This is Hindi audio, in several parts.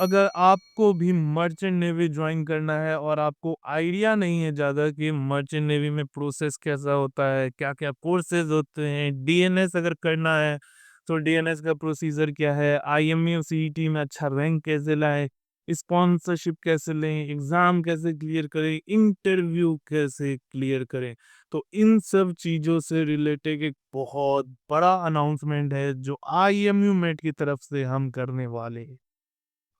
अगर आपको भी मर्चेंट नेवी जॉइन करना है और आपको आइडिया नहीं है ज़्यादा कि मर्चेंट नेवी में प्रोसेस कैसा होता है, क्या-क्या कोर्सेज़ होते हैं, डीएनएस अगर करना है, तो डीएनएस का प्रोसीजर क्या है, आईएमयू सीईटी में अच्छा रैंक कैसे लाएँ, स्पॉन्सरशिप कैसे लें, एग्ज़ाम कैसे क्लियर करें, इंटरव्यू कैसे क्लियर करें। तो इन सब चीज़ों से रिलेटेड एक बहुत बड़ा अनाउंसमेंट है जो आईएमयू मेट की तरफ से हम करने वाले हैं।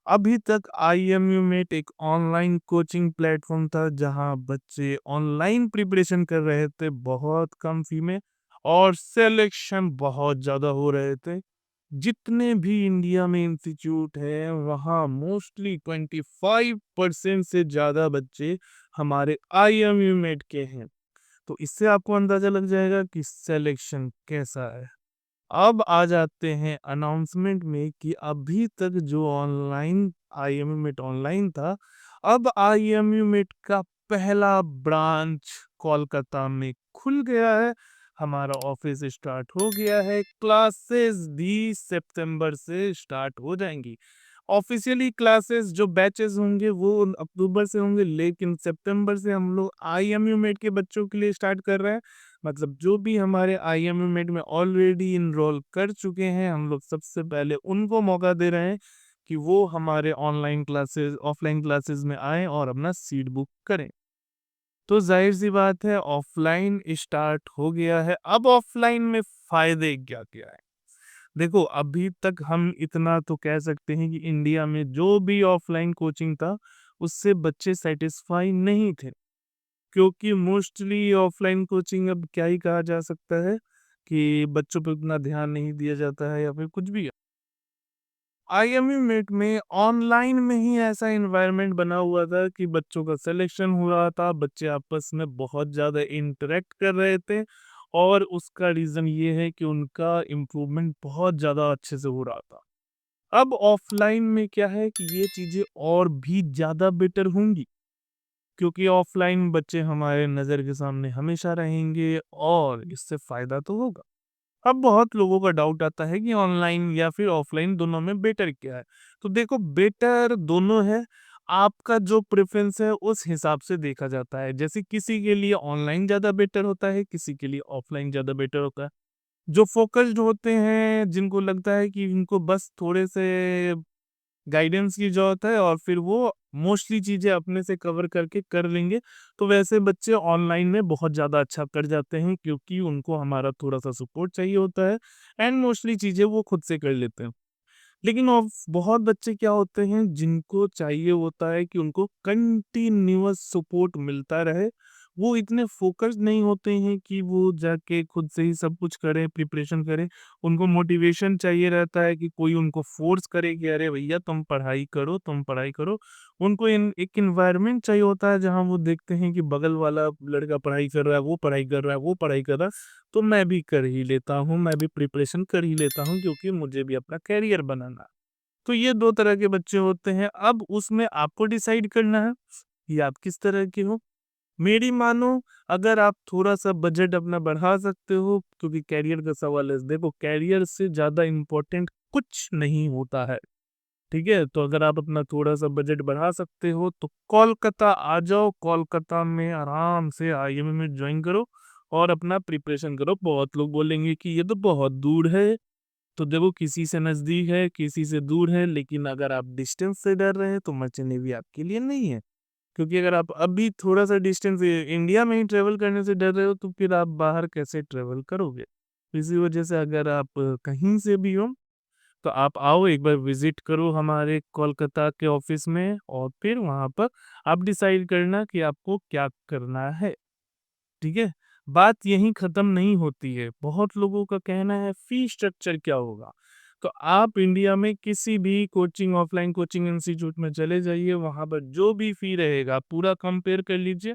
अभी तक आईएमयू मेट एक ऑनलाइन कोचिंग प्लेटफॉर्म था जहां बच्चे ऑनलाइन प्रिपरेशन कर रहे थे बहुत कम फी में और सिलेक्शन बहुत ज़्यादा हो रहे थे। जितने भी इंडिया में इंस्टीट्यूट है वहाँ मोस्टली 25% से ज़्यादा बच्चे हमारे आईएमयू मेट के हैं। तो इससे आपको अंदाज़ा लग जाएगा कि सिलेक्शन कैसा है। अब आ जाते हैं अनाउंसमेंट में कि अभी तक जो ऑनलाइन आईएमयू मीट ऑनलाइन था, अब आईएमयू मीट का पहला ब्रांच कोलकाता में खुल गया है। हमारा ऑफिस स्टार्ट हो गया है, क्लासेस भी सितंबर से स्टार्ट हो जाएंगी। ऑफिशियली क्लासेस जो बैचेस होंगे वो अक्टूबर से होंगे, लेकिन सितंबर से हम लोग आईएमयू मेट के बच्चों के लिए स्टार्ट कर रहे हैं। मतलब जो भी हमारे आईएमयू मेट में ऑलरेडी इनरोल कर चुके हैं, हम लोग सबसे पहले उनको मौका दे रहे हैं कि वो हमारे ऑनलाइन क्लासेस ऑफलाइन क्लासेस में आएँ और अपना सीट बुक करें। तो ज़ाहिर-सी बात है ऑफलाइन स्टार्ट हो गया है, अब ऑफलाइन में फ़ायदे क्या-क्या हैं? देखो, अभी तक हम इतना तो कह सकते हैं कि इंडिया में जो भी ऑफलाइन कोचिंग था, उससे बच्चे सैटिस्फाई नहीं थे। क्योंकि मोस्टली ऑफलाइन कोचिंग अब क्या ही कहा जा सकता है कि बच्चों पे उतना ध्यान नहीं दिया जाता है या फिर कुछ भी है। आईएमयू मेट में ऑनलाइन में ही ऐसा एनवायरनमेंट बना हुआ था कि बच्चों का सिलेक्शन हो रहा था, बच्चे आपस में बहुत ज़्यादा इंटरैक्ट कर रहे थे और उसका रीज़न ये है कि उनका इम्प्रूवमेंट बहुत ज़्यादा अच्छे से हो रहा था। अब ऑफलाइन में क्या है कि ये चीज़ें और भी ज़्यादा बेटर होंगी, क्योंकि ऑफलाइन बच्चे हमारे नज़र के सामने हमेशा रहेंगे और इससे फ़ायदा तो होगा। अब बहुत लोगों का डाउट आता है कि ऑनलाइन या फिर ऑफलाइन दोनों में बेटर क्या है? तो देखो, बेटर दोनों है, आपका जो प्रेफ़रेंस है उस हिसाब से देखा जाता है। जैसे किसी के लिए ऑनलाइन ज़्यादा बेटर होता है, किसी के लिए ऑफलाइन ज़्यादा बेटर होता है। जो फ़ोकस्ड होते हैं, जिनको लगता है कि इनको बस थोड़े से गाइडेंस की ज़रूरत है और फिर वो मोस्टली चीज़ें अपने से कवर करके कर लेंगे, तो वैसे बच्चे ऑनलाइन में बहुत ज़्यादा अच्छा कर जाते हैं क्योंकि उनको हमारा थोड़ा-सा सपोर्ट चाहिए होता है एंड मोस्टली चीज़ें वो खुद से कर लेते हैं। लेकिन बहुत बच्चे क्या होते हैं जिनको चाहिए होता है कि उनको कंटिन्यूअस सपोर्ट मिलता रहे। वो इतने फ़ोकस्ड नहीं होते हैं कि वो जाके खुद से ही सब कुछ करें, प्रिपरेशन करें। उनको मोटिवेशन चाहिए रहता है कि कोई उनको फ़ोर्स करे कि अरे भैया तुम पढ़ाई करो, तुम पढ़ाई करो। उनको इन एक एनवायरनमेंट चाहिए होता है जहाँ वो देखते हैं कि बगल वाला लड़का पढ़ाई कर रहा है, वो पढ़ाई कर रहा है, वो पढ़ाई कर रहा है, तो मैं भी कर ही लेता हूँ, मैं भी प्रिपरेशन कर ही लेता हूँ क्योंकि मुझे भी अपना करियर बनाना है। तो ये 2 तरह के बच्चे होते हैं। अब उसमें आपको डिसाइड करना है कि आप किस तरह के हो। मेरी मानो, अगर आप थोड़ा-सा बजट अपना बढ़ा सकते हो क्योंकि करियर का सवाल है। देखो, करियर से ज़्यादा इम्पोर्टेंट कुछ नहीं होता है, ठीक है? तो अगर आप अपना थोड़ा-सा बजट बढ़ा सकते हो तो कोलकाता आ जाओ, कोलकाता में आराम से आईएमए में जॉइन करो और अपना प्रिपरेशन करो। बहुत लोग बोलेंगे कि ये तो बहुत दूर है। तो देखो, किसी से नज़दीक है, किसी से दूर है, लेकिन अगर आप डिस्टेंस से डर रहे हैं तो मर्चेंट नेवी आपके लिए नहीं है। क्योंकि अगर आप अभी थोड़ा-सा डिस्टेंस इंडिया में ही ट्रैवल करने से डर रहे हो तो फिर आप बाहर कैसे ट्रैवल करोगे? इसी वजह से अगर आप कहीं से भी हो तो आप आओ, एक बार विज़िट करो हमारे कोलकाता के ऑफ़िस में और फिर वहाँ पर आप डिसाइड करना कि आपको क्या करना है। ठीक है? बात यहीं ख़त्म नहीं होती है। बहुत लोगों का कहना है फ़ी स्ट्रक्चर क्या होगा? तो आप इंडिया में किसी भी कोचिंग ऑफ़लाइन कोचिंग इंस्टीट्यूट में चले जाइए, वहाँ पर जो भी फ़ी रहेगा पूरा कंपेयर कर लीजिए,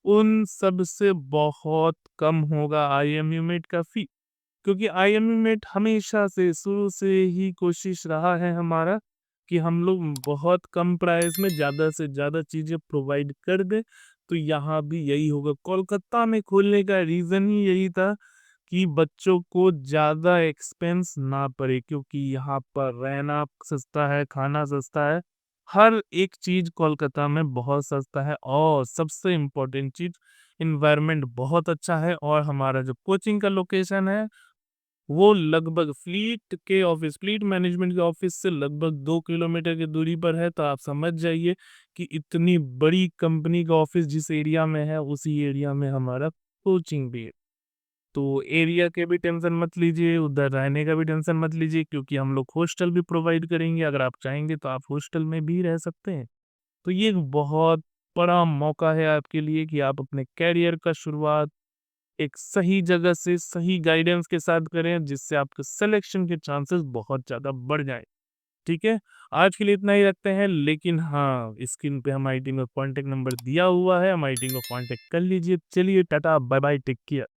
उन सब से बहुत कम होगा आईएमयू मेट का फ़ी। क्योंकि आईएमयू मेट हमेशा से शुरू से ही कोशिश रहा है हमारा कि हम लोग बहुत कम प्राइस में ज़्यादा से ज़्यादा चीज़ें प्रोवाइड कर दें, तो यहाँ भी यही होगा। कोलकाता में खोलने का रीज़न ही यही था कि बच्चों को ज़्यादा एक्सपेंस ना पड़े, क्योंकि यहाँ पर रहना सस्ता है, खाना सस्ता है। हर एक चीज़ कोलकाता में बहुत सस्ता है और सबसे इम्पोर्टेंट चीज़ एनवायरनमेंट बहुत अच्छा है और हमारा जो कोचिंग का लोकेशन है वो लगभग फ्लीट मैनेजमेंट के ऑफिस से लगभग 2 किलोमीटर की दूरी पर है, तो आप समझ जाइए कि इतनी बड़ी कंपनी का ऑफिस जिस एरिया में है, उसी एरिया में हमारा कोचिंग भी है। तो एरिया के भी टेंशन मत लीजिए, उधर रहने का भी टेंशन मत लीजिए क्योंकि हम लोग हॉस्टल भी प्रोवाइड करेंगे, अगर आप चाहेंगे तो आप हॉस्टल में भी रह सकते हैं। तो ये एक बहुत बड़ा मौका है आपके लिए कि आप अपने करियर का शुरुआत एक सही जगह से सही गाइडेंस के साथ करें जिससे आपके सिलेक्शन के चांसेस बहुत ज़्यादा बढ़ जाएँ, ठीक है? आज के लिए इतना ही रखते हैं लेकिन हाँ, स्क्रीन पे हमारी टीम का कॉन्टैक्ट नंबर दिया हुआ है, हमारी टीम को कॉन्टैक्ट कर लीजिए। चलिए टाटा, बाय-बाय, टेक केयर।